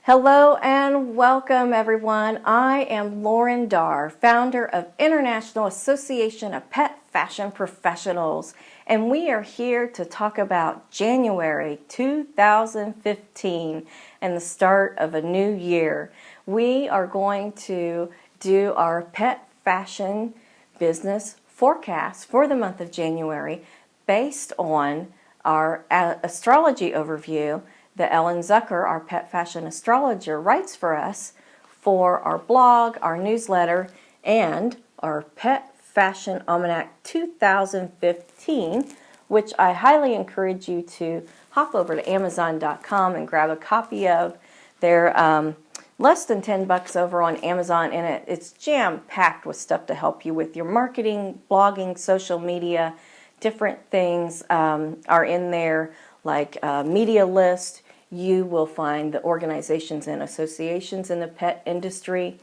Hello and welcome everyone. I am Lauren Darr, founder of International Association of Pet Fashion Professionals, and we are here to talk about January 2015 and the start of a new year. We are going to do our pet fashion business forecast for the month of January based on our astrology overview that Ellen Zucker, our pet fashion astrologer, writes for us for our blog, our newsletter, and our Pet Fashion Almanac 2015, which I highly encourage you to hop over to Amazon.com and grab a copy of. They're less than $10 over on Amazon, and it's jam-packed with stuff to help you with your marketing, blogging, social media. Different things are in there, like media list. You will find the organizations and associations in the pet industry.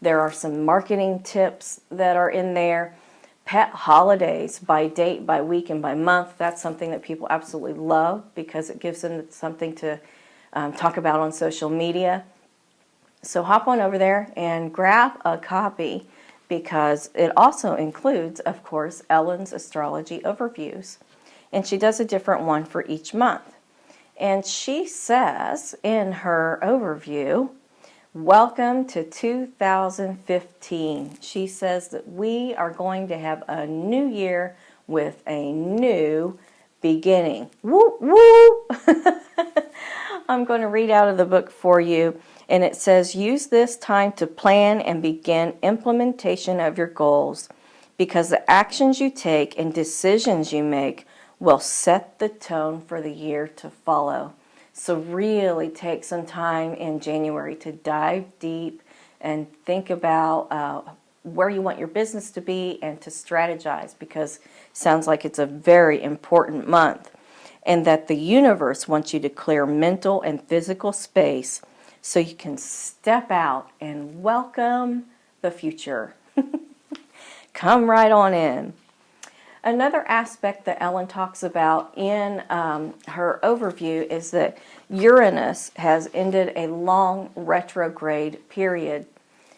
There are some marketing tips that are in there. Pet holidays by date, by week, and by month. That's something that people absolutely love because it gives them something to talk about on social media. So hop on over there and grab a copy because it also includes, of course, Ellen's astrology overviews. And she does a different one for each month. And she says in her overview, welcome to 2015. She says that we are going to have a new year with a new beginning. Woo, woo! I'm going to read out of the book for you. And it says, use this time to plan and begin implementation of your goals because the actions you take and decisions you make will set the tone for the year to follow. So really take some time in January to dive deep and think about where you want your business to be and to strategize because it sounds like it's a very important month and that the universe wants you to clear mental and physical space so you can step out and welcome the future. Come right on in. Another aspect that Ellen talks about in her overview is that Uranus has ended a long retrograde period.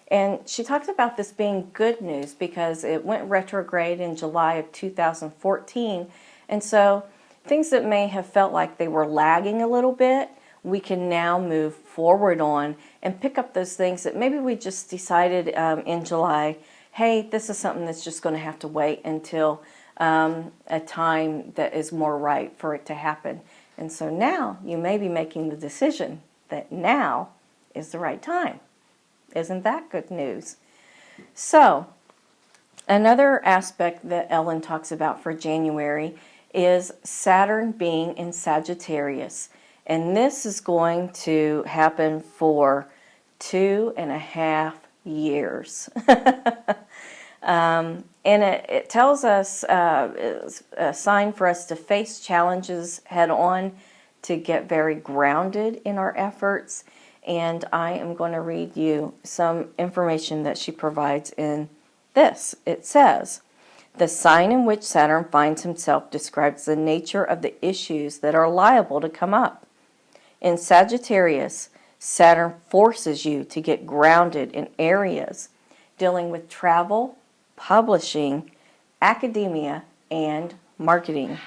And she talks about this being good news because it went retrograde in July of 2014. And so things that may have felt like they were lagging a little bit, we can now move forward on and pick up those things that maybe we just decided in July, hey, this is something that's just going to have to wait until a time that is more right for it to happen. And so now you may be making the decision that now is the right time. Isn't that good news? So another aspect that Ellen talks about for January is Saturn being in Sagittarius. And this is going to happen for 2.5 years. And it tells us it's a sign for us to face challenges head on, to get very grounded in our efforts. And I am going to read you some information that she provides in this. It says, the sign in which Saturn finds himself describes the nature of the issues that are liable to come up. In Sagittarius, Saturn forces you to get grounded in areas dealing with travel, publishing, academia, and marketing.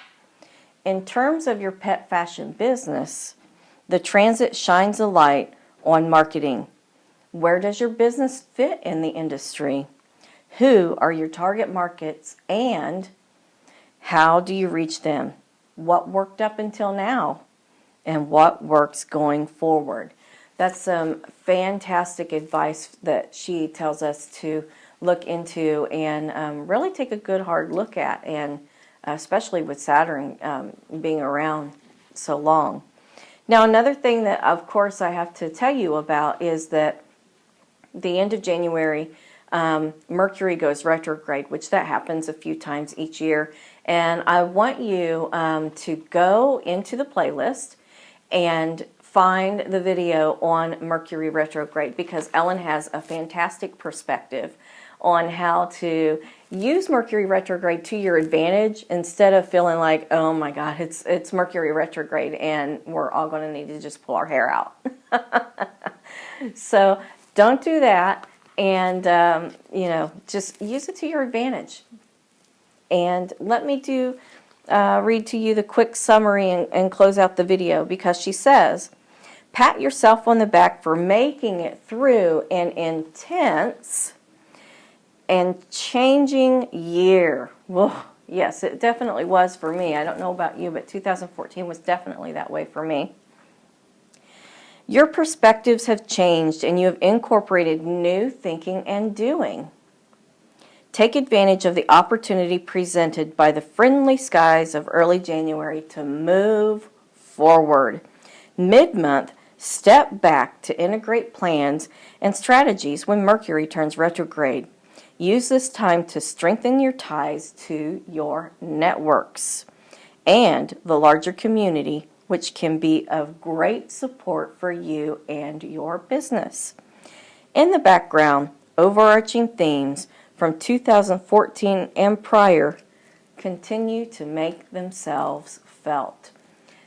In terms of your pet fashion business, the transit shines a light on marketing. Where does your business fit in the industry? Who are your target markets and how do you reach them? What worked up until now and what works going forward? That's some fantastic advice that she tells us to look into and really take a good hard look at, and especially with Saturn being around so long. Now another thing that of course I have to tell you about is that the end of January Mercury goes retrograde, which that happens a few times each year, and I want you to go into the playlist and find the video on Mercury Retrograde because Ellen has a fantastic perspective on how to use Mercury retrograde to your advantage instead of feeling like, oh my God, it's Mercury retrograde and we're all going to need to just pull our hair out. So don't do that, and just use it to your advantage. And let me read to you the quick summary and close out the video, because she says, pat yourself on the back for making it through an intense and changing year. Whoa, yes, it definitely was for me. I don't know about you, but 2014 was definitely that way for me. Your perspectives have changed and you have incorporated new thinking and doing. Take advantage of the opportunity presented by the friendly skies of early January to move forward. Mid-month, step back to integrate plans and strategies when Mercury turns retrograde. Use this time to strengthen your ties to your networks and the larger community, which can be of great support for you and your business. In the background, overarching themes from 2014 and prior continue to make themselves felt.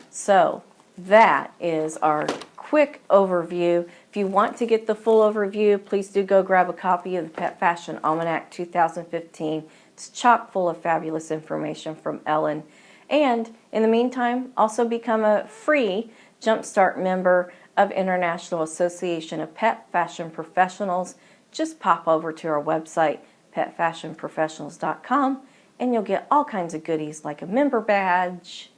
So that is our quick overview. If you want to get the full overview, please do go grab a copy of the Pet Fashion Almanac 2015. It's chock full of fabulous information from Ellen. And in the meantime, also become a free Jumpstart member of International Association of Pet Fashion Professionals. Just pop over to our website, petfashionprofessionals.com, and you'll get all kinds of goodies like a member badge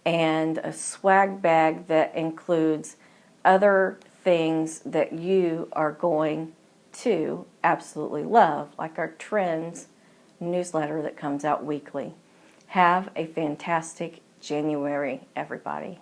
and a swag bag that includes other things that you are going to absolutely love, like our Trends newsletter that comes out weekly. Have a fantastic January, everybody.